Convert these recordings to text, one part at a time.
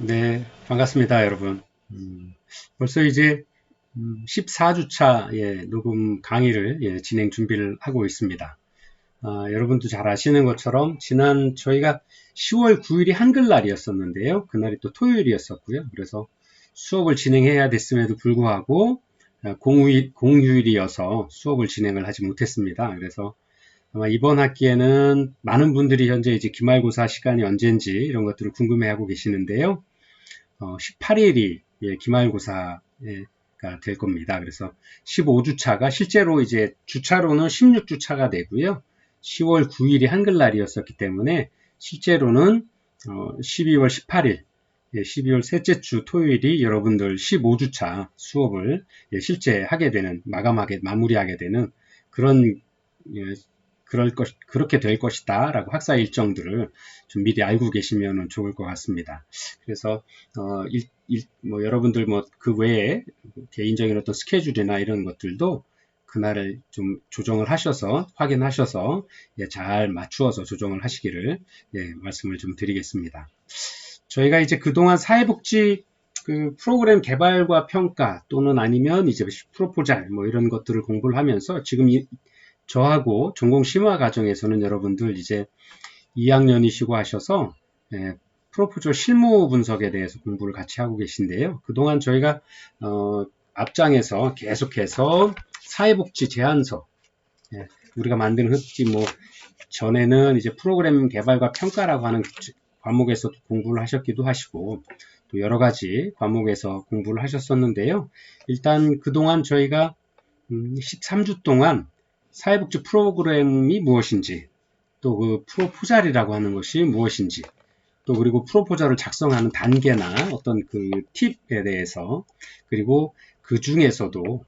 네, 반갑습니다, 여러분. 벌써 이제 14주차 녹음 강의를 진행 준비를 하고 있습니다. 여러분도 잘 아시는 것처럼 지난 저희가 10월 9일이 한글날이었었는데요. 그날이 또 토요일이었었고요. 그래서 수업을 진행해야 됐음에도 불구하고 공휴일이어서 수업을 진행을 하지 못했습니다. 그래서 아마 이번 학기에는 많은 분들이 현재 이제 기말고사 시간이 언젠지 이런 것들을 궁금해하고 계시는데요. 18일이 기말고사가 될 겁니다. 그래서 15주차가 실제로 이제 주차로는 16주차가 되고요. 10월 9일이 한글날이었었기 때문에 실제로는 12월 18일 12월 셋째 주 토요일이 여러분들 15주차 수업을 실제 하게 되는, 마무리하게 되는 그런 그렇게 될 것이다 라고 학사 일정들을 좀 미리 알고 계시면 좋을 것 같습니다. 그래서 여러분들 그 외에 개인적인 어떤 스케줄이나 이런 것들도 그날을 좀 조정을 하셔서 확인하셔서 잘 맞추어서 조정을 하시기를 말씀을 좀 드리겠습니다. 저희가 이제 그동안 사회복지 그 프로그램 개발과 평가 또는 아니면 이제 프로포잘 이런 것들을 공부를 하면서 지금 저하고 전공 심화 과정에서는 여러분들 이제 2학년이시고 하셔서 프로포절 실무 분석에 대해서 공부를 같이 하고 계신데요. 그동안 저희가 앞장에서 계속해서 사회복지 제안서 우리가 만드는 전에는 이제 프로그램 개발과 평가라고 하는 과목에서 공부를 하셨기도 하시고 또 여러 가지 과목에서 공부를 하셨었는데요. 일단 그동안 저희가 13주 동안 사회복지 프로그램이 무엇인지, 또 그 프로포잘이라고 하는 것이 무엇인지, 또 그리고 프로포잘을 작성하는 단계나 어떤 그 팁에 대해서, 그리고 그 중에서도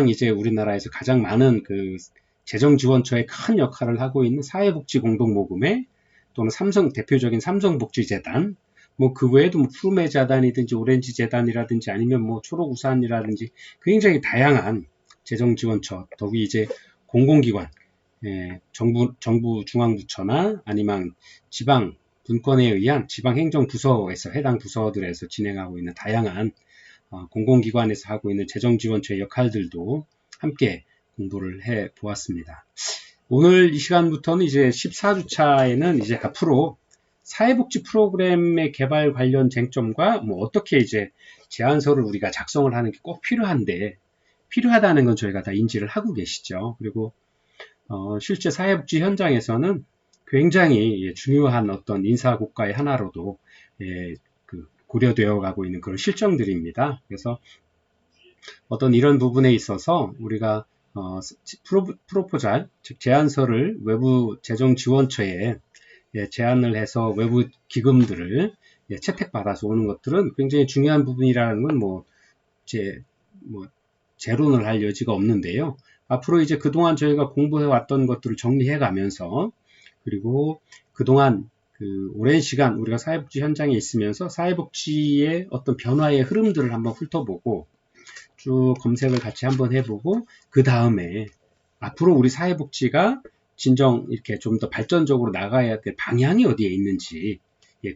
이제 우리나라에서 가장 많은 그 재정지원처의 큰 역할을 하고 있는 사회복지 공동모금회, 또는 대표적인 삼성복지재단, 그 외에도 푸르메재단이든지 오렌지재단이라든지 아니면 초록우산이라든지 굉장히 다양한 재정지원처, 더욱이 이제 공공기관, 정부 중앙부처나 아니면 지방 분권에 의한 지방행정부서에서 해당 부서들에서 진행하고 있는 다양한 공공기관에서 하고 있는 재정지원처의 역할들도 함께 공부를 해 보았습니다. 오늘 이 시간부터는 이제 14주차에는 이제 앞으로 사회복지 프로그램의 개발 관련 쟁점과 어떻게 이제 제안서를 우리가 작성을 하는 게 꼭 필요하다는 건 저희가 다 인지를 하고 계시죠. 그리고 실제 사회복지 현장에서는 굉장히 중요한 어떤 인사고과의 하나로도 고려되어 가고 있는 그런 실정들입니다. 그래서 어떤 이런 부분에 있어서 우리가 프로포잘, 즉 제안서를 외부 재정지원처에 제안을 해서 외부 기금들을 채택받아서 오는 것들은 굉장히 중요한 부분이라는 건 재론을 할 여지가 없는데요. 앞으로 이제 그동안 저희가 공부해 왔던 것들을 정리해 가면서, 그리고 그동안 오랜 시간 우리가 사회복지 현장에 있으면서 사회복지의 어떤 변화의 흐름들을 한번 훑어보고 쭉 검색을 같이 한번 해보고, 그 다음에 앞으로 우리 사회복지가 진정 이렇게 좀 더 발전적으로 나가야 될 방향이 어디에 있는지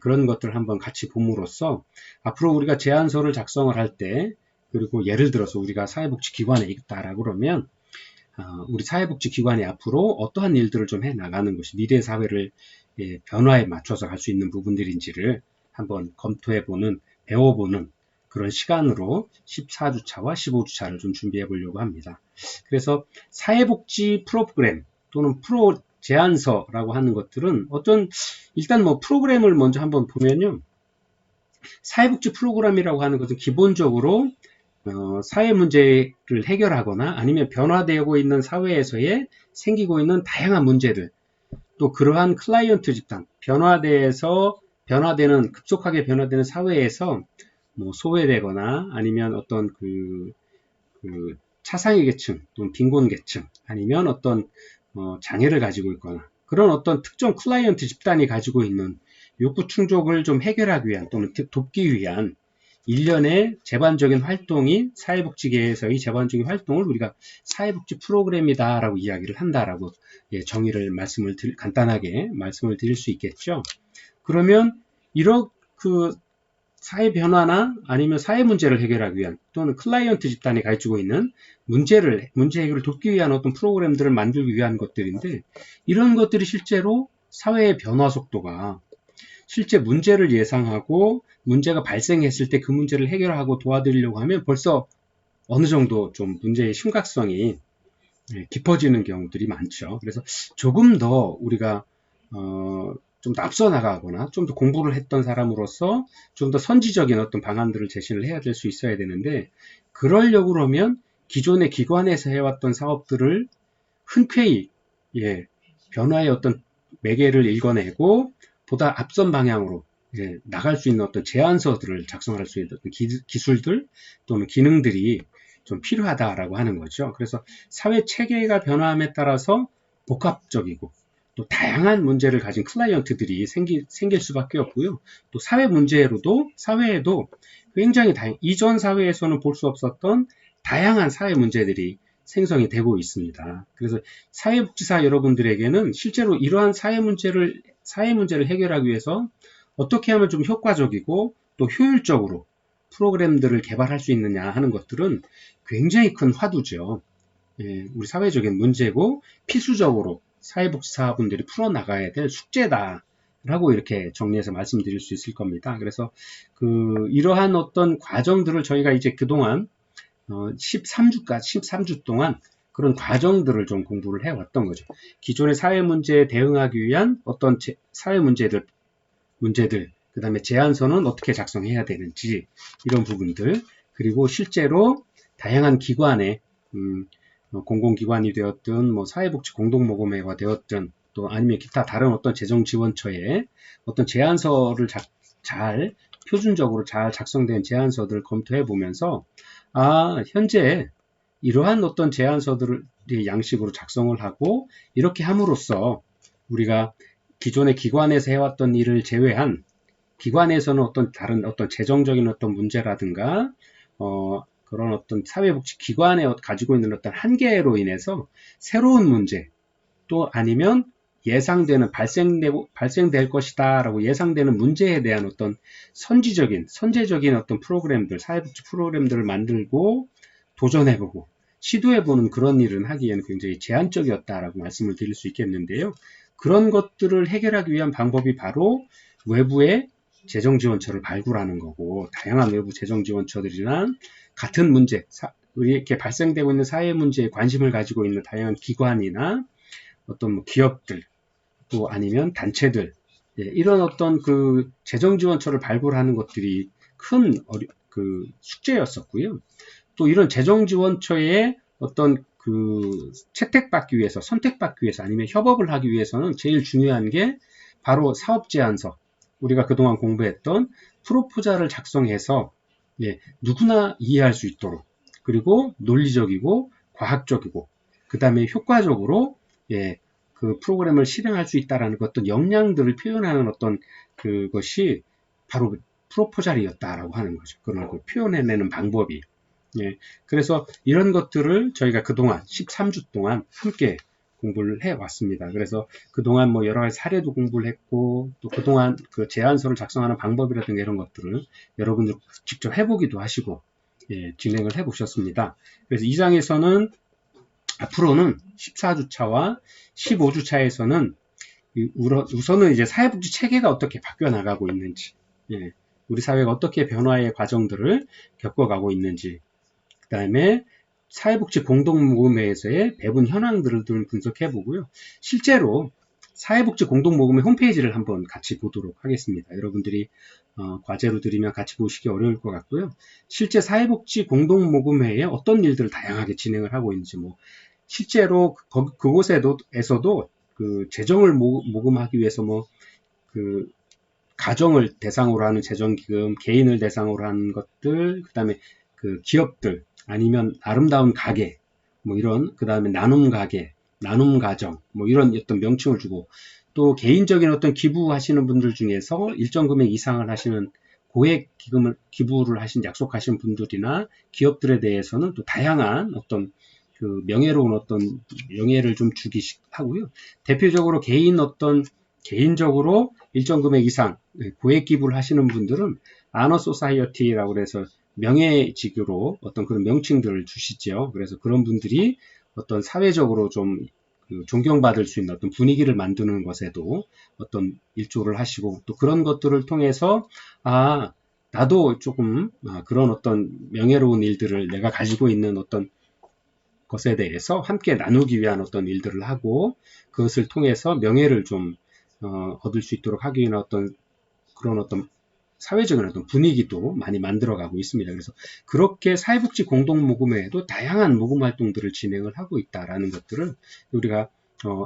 그런 것들을 한번 같이 봄으로써 앞으로 우리가 제안서를 작성을 할 때, 그리고 예를 들어서 우리가 사회복지기관에 있다라고 그러면 우리 사회복지기관이 앞으로 어떠한 일들을 좀 해나가는 것이 미래 사회를 변화에 맞춰서 갈 수 있는 부분들인지를 한번 검토해보는, 배워보는 그런 시간으로 14주차와 15주차를 좀 준비해 보려고 합니다. 그래서 사회복지 프로그램 또는 프로 제안서라고 하는 것들은 일단 프로그램을 먼저 한번 보면요. 사회복지 프로그램이라고 하는 것은 기본적으로 사회 문제를 해결하거나 아니면 변화되고 있는 사회에서의 생기고 있는 다양한 문제들, 또 그러한 클라이언트 집단, 급속하게 변화되는 사회에서 소외되거나 아니면 어떤 차상위 계층 또는 빈곤 계층 아니면 어떤 장애를 가지고 있거나 그런 어떤 특정 클라이언트 집단이 가지고 있는 욕구 충족을 좀 해결하기 위한 또는 돕기 위한 일련의 제반적인 활동이 사회복지계에서의 제반적인 활동을 우리가 사회복지 프로그램이다라고 이야기를 한다라고 정의를 간단하게 말씀을 드릴 수 있겠죠. 그러면 사회 변화나 아니면 사회 문제를 해결하기 위한 또는 클라이언트 집단이 가지고 있는 문제 해결을 돕기 위한 어떤 프로그램들을 만들기 위한 것들인데 이런 것들이 실제로 사회의 변화 속도가 실제 문제를 예상하고 문제가 발생했을 때 그 문제를 해결하고 도와드리려고 하면 벌써 어느 정도 좀 문제의 심각성이 깊어지는 경우들이 많죠. 그래서 조금 더 우리가 좀 더 앞서 나가거나 좀 더 공부를 했던 사람으로서 좀 더 선지적인 어떤 방안들을 제시를 해야 될 수 있어야 되는데 그러려고 그러면 기존의 기관에서 해왔던 사업들을 흔쾌히 변화의 어떤 매개를 읽어내고 보다 앞선 방향으로 나갈 수 있는 어떤 제안서들을 작성할 수 있는 기술들 또는 기능들이 좀 필요하다라고 하는 거죠. 그래서 사회 체계가 변화함에 따라서 복합적이고 또 다양한 문제를 가진 클라이언트들이 생길 수밖에 없고요. 또 사회에도 굉장히 이전 사회에서는 볼 수 없었던 다양한 사회 문제들이 생성이 되고 있습니다. 그래서 사회복지사 여러분들에게는 실제로 이러한 사회 문제를 해결하기 위해서 어떻게 하면 좀 효과적이고 또 효율적으로 프로그램들을 개발할 수 있느냐 하는 것들은 굉장히 큰 화두죠. 우리 사회적인 문제고 필수적으로 사회복지사분들이 풀어나가야 될 숙제다라고 이렇게 정리해서 말씀드릴 수 있을 겁니다. 그래서 이러한 어떤 과정들을 저희가 이제 그동안 13주 동안 그런 과정들을 좀 공부를 해왔던 거죠. 기존의 사회 문제에 대응하기 위한 어떤 사회 문제들, 그 다음에 제안서는 어떻게 작성해야 되는지 이런 부분들, 그리고 실제로 다양한 기관에 공공기관이 되었든 뭐 사회복지 공동모금회가 되었든 또 아니면 기타 다른 어떤 재정지원처에 어떤 제안서를 표준적으로 잘 작성된 제안서들을 검토해 보면서 현재 이러한 어떤 제안서들을 양식으로 작성을 하고 이렇게 함으로써 우리가 기존의 기관에서 해왔던 일을 제외한 기관에서는 어떤 다른 어떤 재정적인 어떤 문제라든가 그런 어떤 사회복지 기관에 가지고 있는 어떤 한계로 인해서 새로운 문제 또 아니면 발생될 것이다 라고 예상되는 문제에 대한 어떤 선제적인 어떤 프로그램들, 사회복지 프로그램들을 만들고 도전해보고 시도해보는 그런 일은 하기에는 굉장히 제한적이었다라고 말씀을 드릴 수 있겠는데요. 그런 것들을 해결하기 위한 방법이 바로 외부의 재정지원처를 발굴하는 거고 다양한 외부 재정지원처들이나 같은 문제, 이렇게 발생되고 있는 사회 문제에 관심을 가지고 있는 다양한 기관이나 어떤 기업들 또 아니면 단체들 이런 어떤 재정지원처를 발굴하는 것들이 큰 숙제였었고요. 또 이런 재정지원처에 어떤 선택받기 위해서 아니면 협업을 하기 위해서는 제일 중요한 게 바로 사업제안서, 우리가 그동안 공부했던 프로포잘을 작성해서 누구나 이해할 수 있도록 그리고 논리적이고 과학적이고 그 다음에 효과적으로 그 프로그램을 실행할 수 있다라는 어떤 역량들을 표현하는 어떤 그것이 바로 프로포잘이었다라고 하는 거죠. 그런 걸 표현해내는 방법이. 그래서 이런 것들을 저희가 그동안 13주 동안 함께 공부를 해왔습니다. 그래서 그동안 뭐 여러 가지 사례도 공부를 했고 또 그동안 그 제안서를 작성하는 방법이라든가 이런 것들을 여러분들 직접 해보기도 하시고 진행을 해보셨습니다. 그래서 이 장에서는 앞으로는 14주차와 15주차에서는 우선은 이제 사회복지 체계가 어떻게 바뀌어 나가고 있는지, 우리 사회가 어떻게 변화의 과정들을 겪어가고 있는지, 그 다음에 사회복지 공동모금회에서의 배분 현황들을 분석해 보고요. 실제로 사회복지 공동모금회 홈페이지를 한번 같이 보도록 하겠습니다. 여러분들이 과제로 드리면 같이 보시기 어려울 것 같고요. 실제 사회복지 공동모금회에 어떤 일들을 다양하게 진행을 하고 있는지, 실제로 그곳에서도 재정을 모금하기 위해서 가정을 대상으로 하는 재정기금, 개인을 대상으로 하는 것들, 그 다음에 기업들, 아니면 아름다운 가게, 그 다음에 나눔 가게, 나눔 가정, 이런 어떤 명칭을 주고, 또 개인적인 어떤 기부하시는 분들 중에서 일정 금액 이상을 하시는 고액 기부를 약속하신 분들이나 기업들에 대해서는 또 다양한 어떤 명예로운 어떤 명예를 좀 주기 하고요. 대표적으로 개인적으로 일정 금액 이상 고액 기부를 하시는 분들은 아너 소사이어티라고 해서 명예직으로 어떤 그런 명칭들을 주시죠. 그래서 그런 분들이 어떤 사회적으로 좀 존경받을 수 있는 어떤 분위기를 만드는 것에도 어떤 일조를 하시고, 또 그런 것들을 통해서 나도 조금 그런 어떤 명예로운 일들을 내가 가지고 있는 어떤 것에 대해서 함께 나누기 위한 어떤 일들을 하고, 그것을 통해서 명예를 좀 얻을 수 있도록 하기 위한 어떤 그런 어떤 사회적인 어떤 분위기도 많이 만들어가고 있습니다. 그래서 그렇게 사회복지 공동모금회에도 다양한 모금 활동들을 진행을 하고 있다라는 것들을 우리가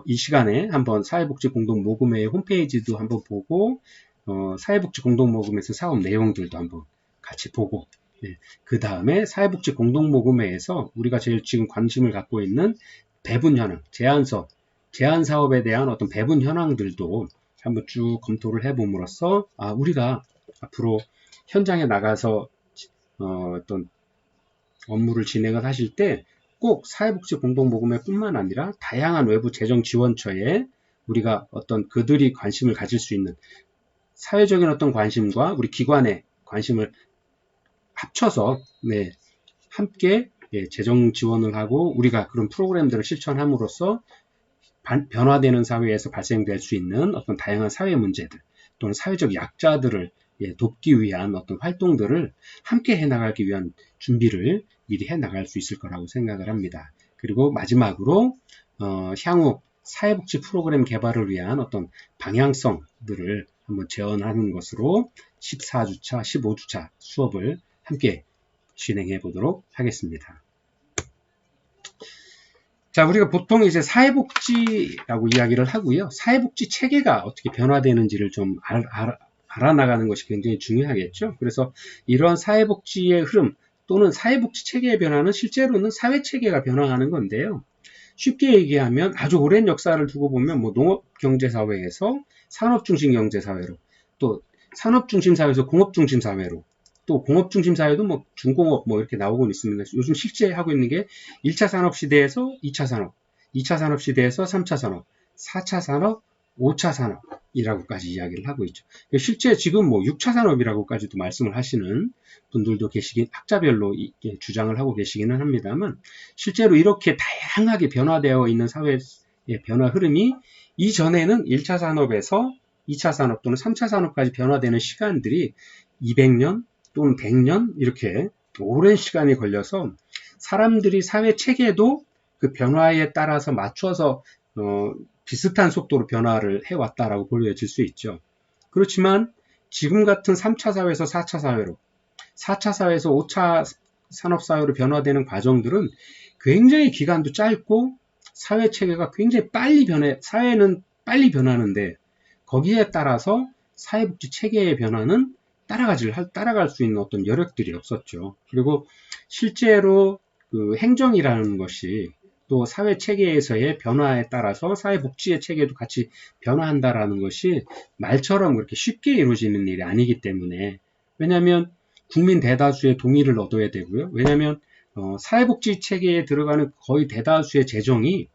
이 시간에 한번 사회복지 공동모금회의 홈페이지도 한번 보고, 사회복지 공동모금에서 사업 내용들도 한번 같이 보고, 그 다음에 사회복지 공동모금회에서 우리가 제일 지금 관심을 갖고 있는 배분 현황, 제안 사업에 대한 어떤 배분 현황들도 한번 쭉 검토를 해봄으로써 우리가 앞으로 현장에 나가서 어떤 업무를 진행을 하실 때 꼭 사회복지 공동모금회뿐만 아니라 다양한 외부 재정지원처에 우리가 어떤 그들이 관심을 가질 수 있는 사회적인 어떤 관심과 우리 기관의 관심을 합쳐서 함께 재정 지원을 하고 우리가 그런 프로그램들을 실천함으로써 변화되는 사회에서 발생될 수 있는 어떤 다양한 사회 문제들 또는 사회적 약자들을 돕기 위한 어떤 활동들을 함께 해나가기 위한 준비를 미리 해나갈 수 있을 거라고 생각을 합니다. 그리고 마지막으로 향후 사회복지 프로그램 개발을 위한 어떤 방향성들을 한번 제언하는 것으로 14주차, 15주차 수업을 함께 진행해 보도록 하겠습니다. 자, 우리가 보통 이제 사회복지라고 이야기를 하고요. 사회복지 체계가 어떻게 변화되는지를 좀 알아나가는 것이 굉장히 중요하겠죠. 그래서 이러한 사회복지의 흐름 또는 사회복지 체계의 변화는 실제로는 사회체계가 변화하는 건데요. 쉽게 얘기하면 아주 오랜 역사를 두고 보면 농업경제사회에서 산업중심경제사회로, 또 산업중심사회에서 공업중심사회로, 또 공업중심사회도 중공업 이렇게 나오고 있습니다. 요즘 실제 하고 있는 게 1차 산업시대에서 2차 산업, 2차 산업시대에서 3차 산업, 4차 산업, 5차 산업이라고까지 이야기를 하고 있죠. 실제 지금 6차 산업이라고까지도 말씀을 하시는 분들도 학자별로 주장을 하고 계시기는 합니다만, 실제로 이렇게 다양하게 변화되어 있는 사회의 변화 흐름이 이전에는 1차 산업에서 2차 산업 또는 3차 산업까지 변화되는 시간들이 200년 또는 100년 이렇게 오랜 시간이 걸려서 사람들이 사회 체계도 그 변화에 따라서 맞춰서 비슷한 속도로 변화를 해왔다라고 보여질 수 있죠. 그렇지만 지금 같은 3차 사회에서 4차 사회로, 4차 사회에서 5차 산업사회로 변화되는 과정들은 굉장히 기간도 짧고 사회 체계가 굉장히 사회는 빨리 변하는데 거기에 따라서 사회복지 체계의 변화는 따라갈 수 있는 어떤 여력들이 없었죠. 그리고 실제로 그 행정이라는 것이 또 사회 체계에서의 변화에 따라서 사회복지의 체계도 같이 변화한다라는 것이 말처럼 그렇게 쉽게 이루어지는 일이 아니기 때문에, 왜냐하면 국민 대다수의 동의를 얻어야 되고요. 왜냐하면 사회복지 체계에 들어가는 거의 대다수의 재정이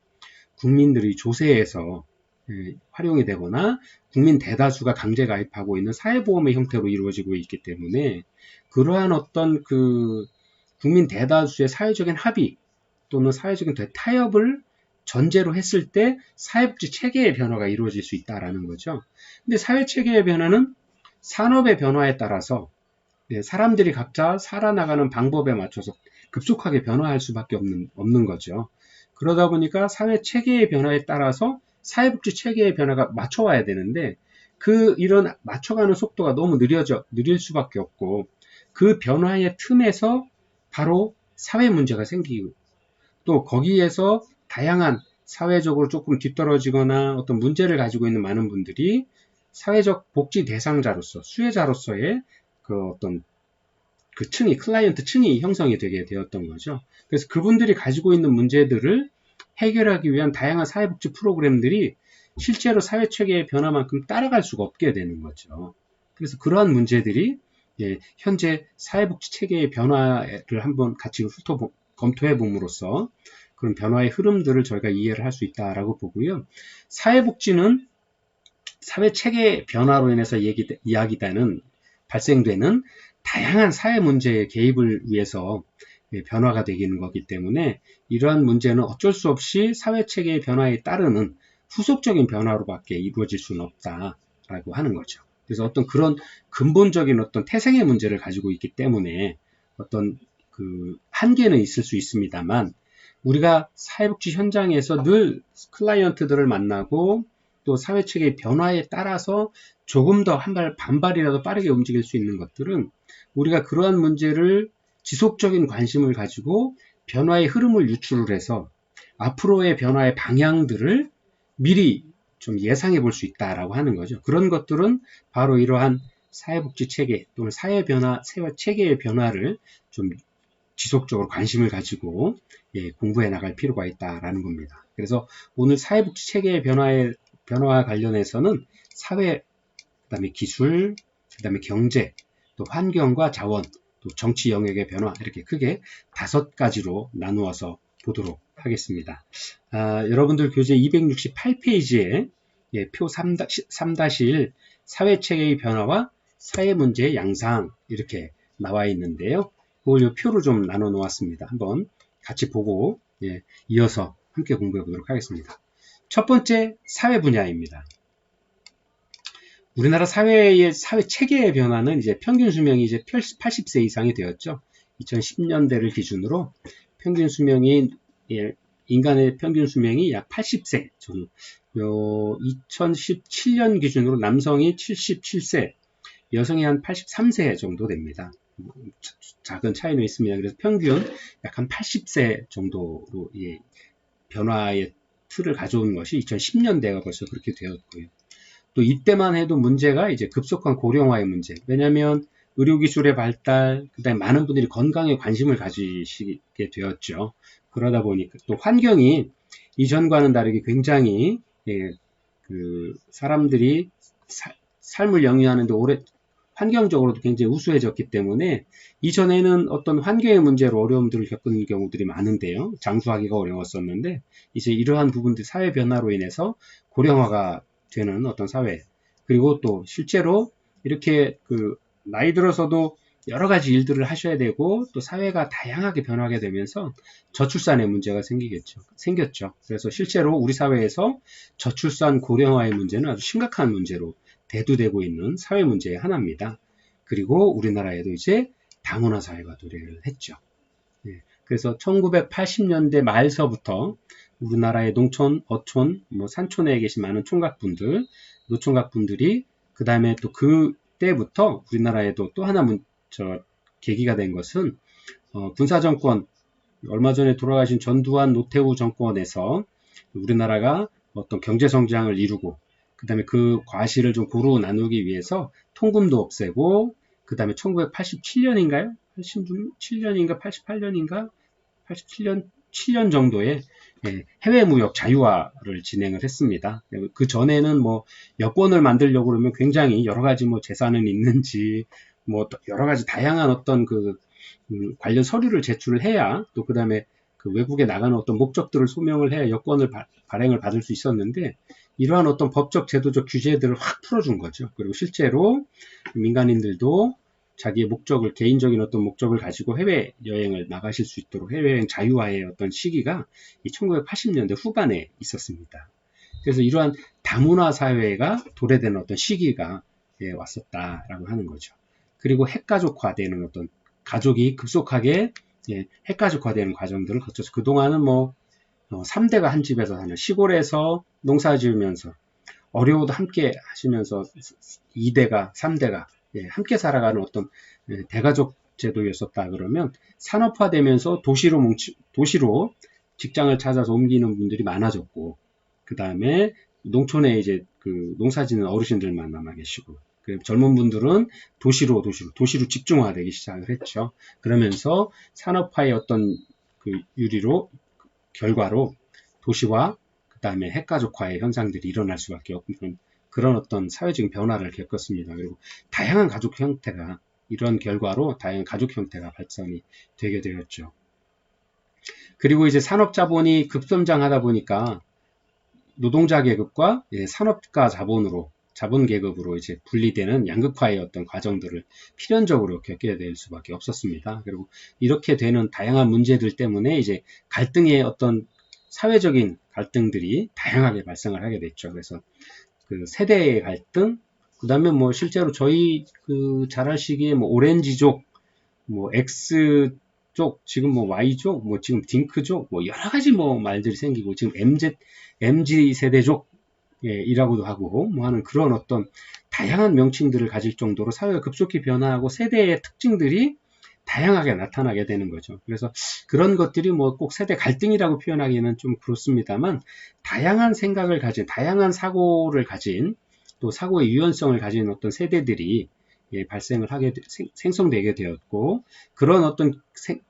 국민들이 조세에서 활용이 되거나 국민 대다수가 강제 가입하고 있는 사회보험의 형태로 이루어지고 있기 때문에, 그러한 어떤 그 국민 대다수의 사회적인 합의 또는 사회적인 타협을 전제로 했을 때 사회복지 체계의 변화가 이루어질 수 있다라는 거죠. 근데 사회 체계의 변화는 산업의 변화에 따라서 사람들이 각자 살아나가는 방법에 맞춰서 급속하게 변화할 수밖에 없는 거죠. 그러다 보니까 사회 체계의 변화에 따라서 사회복지 체계의 변화가 맞춰와야 되는데, 이런 맞춰가는 속도가 너무 느릴 수밖에 없고, 그 변화의 틈에서 바로 사회 문제가 생기고, 또 거기에서 다양한 사회적으로 조금 뒤떨어지거나 어떤 문제를 가지고 있는 많은 분들이 사회적 복지 대상자로서, 수혜자로서의 어떤 클라이언트 층이 형성이 되게 되었던 거죠. 그래서 그분들이 가지고 있는 문제들을 해결하기 위한 다양한 사회복지 프로그램들이 실제로 사회체계의 변화만큼 따라갈 수가 없게 되는 거죠. 그래서 그러한 문제들이 현재 사회복지 체계의 변화를 한번 같이 검토해 봄으로써 그런 변화의 흐름들을 저희가 이해를 할 수 있다라고 보고요. 사회복지는 사회체계 변화로 인해서 이야기되는 발생되는 다양한 사회 문제의 개입을 위해서 변화가 되기는 거기 때문에 이러한 문제는 어쩔 수 없이 사회 체계의 변화에 따르는 후속적인 변화로밖에 이루어질 수는 없다라고 하는 거죠. 그래서 어떤 그런 근본적인 어떤 태생의 문제를 가지고 있기 때문에 어떤 그 한계는 있을 수 있습니다만 우리가 사회복지 현장에서 늘 클라이언트들을 만나고 또 사회체계의 변화에 따라서 조금 더 반발이라도 빠르게 움직일 수 있는 것들은 우리가 그러한 문제를 지속적인 관심을 가지고 변화의 흐름을 유출을 해서 앞으로의 변화의 방향들을 미리 좀 예상해 볼 수 있다라고 하는 거죠. 그런 것들은 바로 이러한 사회복지 체계 또는 사회 체계의 변화를 좀 지속적으로 관심을 가지고 공부해 나갈 필요가 있다라는 겁니다. 그래서 오늘 사회복지 체계의 변화와 관련해서는 사회, 그다음에 기술, 그다음에 경제, 또 환경과 자원, 또 정치 영역의 변화 이렇게 크게 5가지로 나누어서 보도록 하겠습니다. 여러분들 교재 268페이지에 표 3-1 사회체계의 변화와 사회문제의 양상 이렇게 나와 있는데요. 그걸 표로 좀 나눠 놓았습니다. 한번 같이 보고 이어서 함께 공부해 보도록 하겠습니다. 첫 번째 사회 분야입니다. 우리나라 사회 체계의 변화는 이제 평균 수명이 이제 80세 이상이 되었죠. 2010년대를 기준으로 평균 수명이 인간의 평균 수명이 약 80세 정도. 2017년 기준으로 남성이 77세, 여성이 한 83세 정도 됩니다. 작은 차이는 있습니다. 그래서 평균 약 한 80세 정도로 변화의 틀을 가져온 것이 2010년대가 벌써 그렇게 되었고요. 또 이때만 해도 문제가 이제 급속한 고령화의 문제. 왜냐하면 의료기술의 발달, 그다음에 많은 분들이 건강에 관심을 가지시게 되었죠. 그러다 보니까 또 환경이 이전과는 다르게 굉장히 사람들이 삶을 영위하는데 환경적으로도 굉장히 우수해졌기 때문에 이전에는 어떤 환경의 문제로 어려움들을 겪는 경우들이 많은데요. 장수하기가 어려웠었는데 이제 이러한 부분들 사회 변화로 인해서 고령화가 되는 어떤 사회, 그리고 또 실제로 이렇게 나이 들어서도 여러 가지 일들을 하셔야 되고 또 사회가 다양하게 변하게 되면서 저출산의 문제가 생겼죠. 그래서 실제로 우리 사회에서 저출산 고령화의 문제는 아주 심각한 문제로 대두되고 있는 사회 문제의 하나입니다. 그리고 우리나라에도 이제 다문화 사회가 도래를 했죠. 그래서 1980년대 말서부터 우리나라의 농촌, 어촌, 산촌에 계신 많은 총각분들, 노총각분들이 그 다음에 또 그때부터 우리나라에도 또 하나 계기가 된 것은 군사정권, 얼마 전에 돌아가신 전두환 노태우 정권에서 우리나라가 어떤 경제성장을 이루고 그 다음에 그 과실을 좀 고루 나누기 위해서 통금도 없애고 그 다음에 1987년인가요? 87년인가 88년인가 7년 정도의 해외 무역 자유화를 진행을 했습니다. 그 전에는 여권을 만들려고 그러면 굉장히 여러 가지 재산은 있는지 여러 가지 다양한 어떤 관련 서류를 제출을 해야 또 그 다음에 외국에 나가는 어떤 목적들을 소명을 해야 여권을 발행을 받을 수 있었는데 이러한 어떤 법적 제도적 규제들을 확 풀어준 거죠. 그리고 실제로 민간인들도 자기의 목적을, 개인적인 어떤 목적을 가지고 해외여행을 나가실 수 있도록 해외여행 자유화의 어떤 시기가 이 1980년대 후반에 있었습니다. 그래서 이러한 다문화 사회가 도래되는 어떤 시기가 왔었다라고 하는 거죠. 그리고 핵가족화되는 어떤 가족이 급속하게 핵가족화되는 과정들을 거쳐서 그동안은 3대가 한 집에서 사는 시골에서 농사 지으면서 어려워도 함께 하시면서 2대가, 3대가 함께 살아가는 어떤 대가족 제도였었다 그러면 산업화되면서 도시로 직장을 찾아서 옮기는 분들이 많아졌고 그 다음에 농촌에 이제 농사 짓는 어르신들만 남아 계시고 젊은 분들은 도시로 집중화되기 시작을 했죠. 그러면서 산업화의 어떤 결과로 도시화, 그 다음에 핵가족화의 현상들이 일어날 수밖에 없는 그런 어떤 사회적인 변화를 겪었습니다. 그리고 다양한 가족 형태가 이런 결과로 다양한 가족 형태가 발전이 되게 되었죠. 그리고 이제 산업자본이 급성장하다 보니까 노동자 계급과 산업가 자본으로 자본 계급으로 이제 분리되는 양극화의 어떤 과정들을 필연적으로 겪게 될 수밖에 없었습니다. 그리고 이렇게 되는 다양한 문제들 때문에 이제 갈등의 어떤 사회적인 갈등들이 다양하게 발생을 하게 됐죠. 그래서 그 세대의 갈등, 그 다음에 뭐 실제로 저희 그 자랄 시기에 뭐 오렌지족, 뭐 X족, 지금 뭐 Y족, 뭐 지금 딩크족, 뭐 여러 가지 뭐 말들이 생기고 지금 MZ 세대족, 예, 이라고도 하고 뭐 하는 그런 어떤 다양한 명칭들을 가질 정도로 사회가 급속히 변화하고 세대의 특징들이 다양하게 나타나게 되는 거죠. 그래서 그런 것들이 뭐 꼭 세대 갈등이라고 표현하기는 좀 그렇습니다만 다양한 생각을 가진, 다양한 사고를 가진 또 사고의 유연성을 가진 어떤 세대들이 예, 발생을 하게 생성되게 되었고 그런 어떤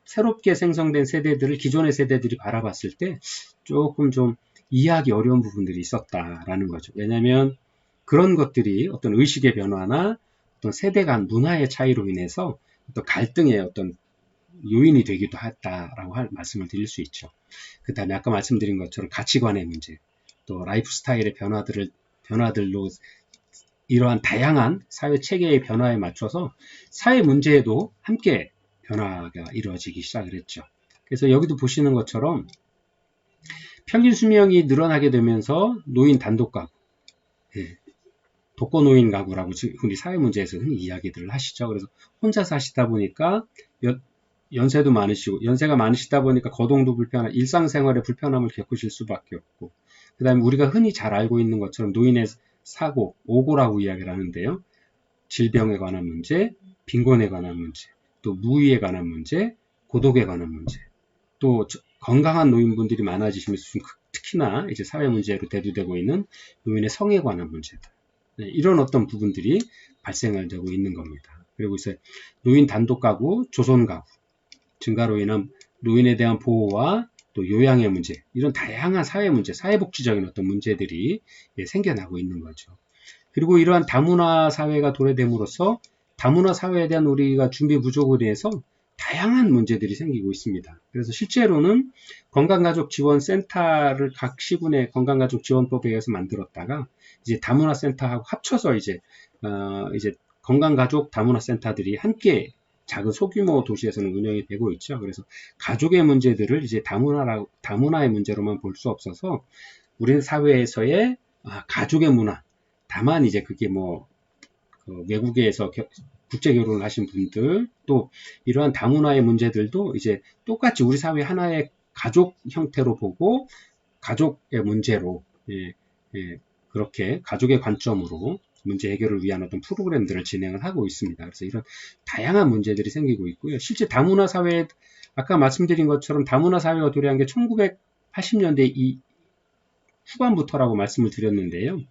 새롭게 생성된 세대들을 기존의 세대들이 바라봤을 때 조금 좀 이해하기 어려운 부분들이 있었다라는 거죠. 왜냐하면 그런 것들이 어떤 의식의 변화나 어떤 세대 간 문화의 차이로 인해서 어떤 갈등의 어떤 요인이 되기도 했다라고 말씀을 드릴 수 있죠. 그 다음에 아까 말씀드린 것처럼 가치관의 문제, 또 라이프 스타일의 변화들로 이러한 다양한 사회 체계의 변화에 맞춰서 사회 문제에도 함께 변화가 이루어지기 시작을 했죠. 그래서 여기도 보시는 것처럼 평균 수명이 늘어나게 되면서 노인 단독 가구, 예, 독거노인 가구라고 우리 사회 문제에서 흔히 이야기들을 하시죠. 그래서 혼자 사시다 보니까 연세도 많으시고 연세가 많으시다 보니까 거동도 불편한 일상생활에 불편함을 겪으실 수밖에 없고 그 다음에 우리가 흔히 잘 알고 있는 것처럼 노인의 사고, 오고라고 이야기를 하는데요. 질병에 관한 문제, 빈곤에 관한 문제, 또 무위에 관한 문제, 고독에 관한 문제, 또 건강한 노인분들이 많아지시면서 특히나 이제 사회 문제로 대두되고 있는 노인의 성에 관한 문제들. 네, 이런 어떤 부분들이 발생을 되고 있는 겁니다. 그리고 이제 노인 단독 가구, 조선 가구 증가로 인한 노인에 대한 보호와 또 요양의 문제, 이런 다양한 사회 문제, 사회복지적인 어떤 문제들이 생겨나고 있는 거죠. 그리고 이러한 다문화 사회가 도래됨으로써 다문화 사회에 대한 우리가 준비 부족으로 인해서 다양한 문제들이 생기고 있습니다. 그래서 실제로는 건강가족지원센터를 각 시군의 건강가족지원법에 의해서 만들었다가 이제 다문화센터하고 합쳐서 이제 건강가족 다문화센터들이 함께 작은 소규모 도시에서는 운영이 되고 있죠. 그래서 가족의 문제들을 이제 다문화의 문제로만 볼 수 없어서 우리 사회에서의 가족의 문화, 다만 이제 그게 뭐 외국에서 국제 결혼을 하신 분들 또 이러한 다문화의 문제들도 이제 똑같이 우리 사회 하나의 가족 형태로 보고 가족의 문제로 그렇게 가족의 관점으로 문제 해결을 위한 어떤 프로그램들을 진행을 하고 있습니다. 그래서 이런 다양한 문제들이 생기고 있고요. 실제 다문화 사회, 아까 말씀드린 것처럼 다문화 사회가 도래한 게 1980년대 후반부터라고 말씀을 드렸는데요.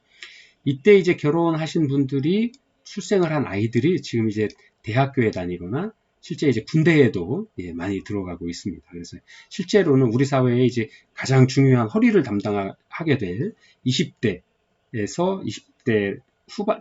이때 이제 결혼하신 분들이 출생을 한 아이들이 지금 이제 대학교에 다니거나 실제 이제 군대에도 많이 들어가고 있습니다. 그래서 실제로는 우리 사회에 이제 가장 중요한 허리를 담당하게 될 20대에서 20대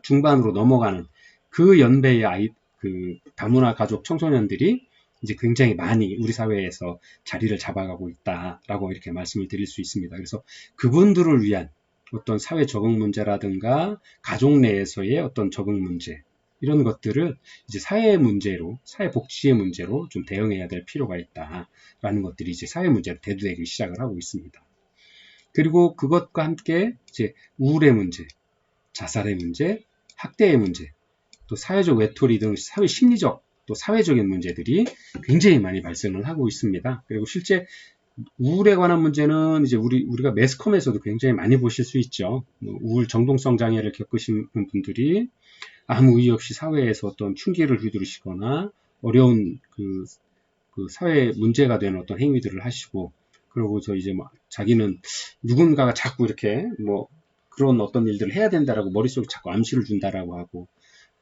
중반으로 넘어가는 그 연배의 그 다문화 가족 청소년들이 이제 굉장히 많이 우리 사회에서 자리를 잡아가고 있다라고 이렇게 말씀을 드릴 수 있습니다. 그래서 그분들을 위한 어떤 사회 적응 문제라든가 가족 내에서의 어떤 적응 문제 이런 것들을 이제 사회 문제로 사회 복지의 문제로 좀 대응해야 될 필요가 있다라는 것들이 이제 사회 문제로 대두되기 시작을 하고 있습니다. 그리고 그것과 함께 이제 우울의 문제, 자살의 문제, 학대의 문제, 또 사회적 외톨이 등 사회 심리적 또 사회적인 문제들이 굉장히 많이 발생을 하고 있습니다. 그리고 실제 우울에 관한 문제는 이제 우리가 매스컴에서도 굉장히 많이 보실 수 있죠. 우울 정동성 장애를 겪으신 분들이 아무 이유 없이 사회에서 어떤 충기를 휘두르시거나 어려운 그 사회 문제가 되는 어떤 행위들을 하시고 그러고서 이제 뭐 자기는 누군가가 자꾸 이렇게 뭐 그런 어떤 일들을 해야 된다라고 머릿속에 자꾸 암시를 준다라고 하고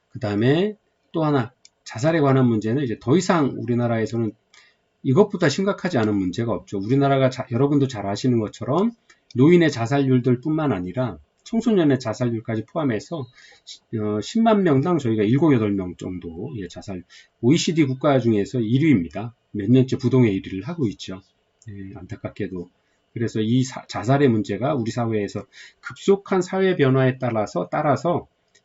그 다음에 또 하나 자살에 관한 문제는 이제 더 이상 우리나라에서는 이것보다 심각하지 않은 문제가 없죠. 우리나라가 여러분도 잘 아시는 것처럼 노인의 자살률들 뿐만 아니라 청소년의 자살률까지 포함해서 10만 명당 저희가 7, 8명 정도 자살 OECD 국가 중에서 1위입니다. 몇 년째 부동의 1위를 하고 있죠. 안타깝게도. 그래서 이 자살의 문제가 우리 사회에서 급속한 사회 변화에 따라서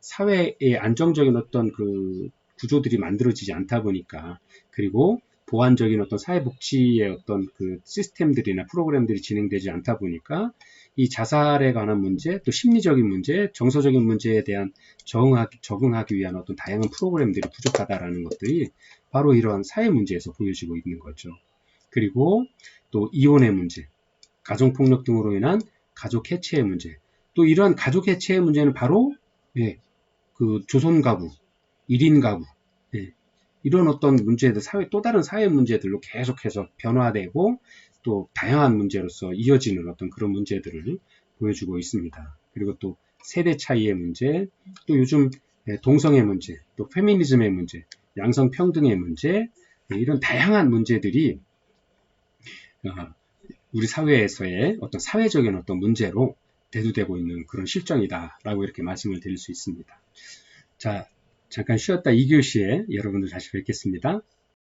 사회의 안정적인 어떤 그 구조들이 만들어지지 않다 보니까, 그리고 보완적인 어떤 사회복지의 어떤 그 시스템들이나 프로그램들이 진행되지 않다 보니까 이 자살에 관한 문제, 또 심리적인 문제, 정서적인 문제에 대한 적응하기 위한 어떤 다양한 프로그램들이 부족하다라는 것들이 바로 이러한 사회 문제에서 보여지고 있는 거죠. 그리고 또 이혼의 문제, 가정폭력 등으로 인한 가족 해체의 문제, 또 이러한 가족 해체의 문제는 바로 그 조선 가구, 1인 가구, 이런 어떤 문제들, 또 다른 사회 문제들로 계속해서 변화되고 또 다양한 문제로서 이어지는 어떤 그런 문제들을 보여주고 있습니다. 그리고 또 세대 차이의 문제, 또 요즘 동성애 문제, 또 페미니즘의 문제, 양성평등의 문제, 이런 다양한 문제들이 우리 사회에서의 어떤 사회적인 어떤 문제로 대두되고 있는 그런 실정이다라고 이렇게 말씀을 드릴 수 있습니다. 자, 잠깐 쉬었다 2교시에 여러분들 다시 뵙겠습니다.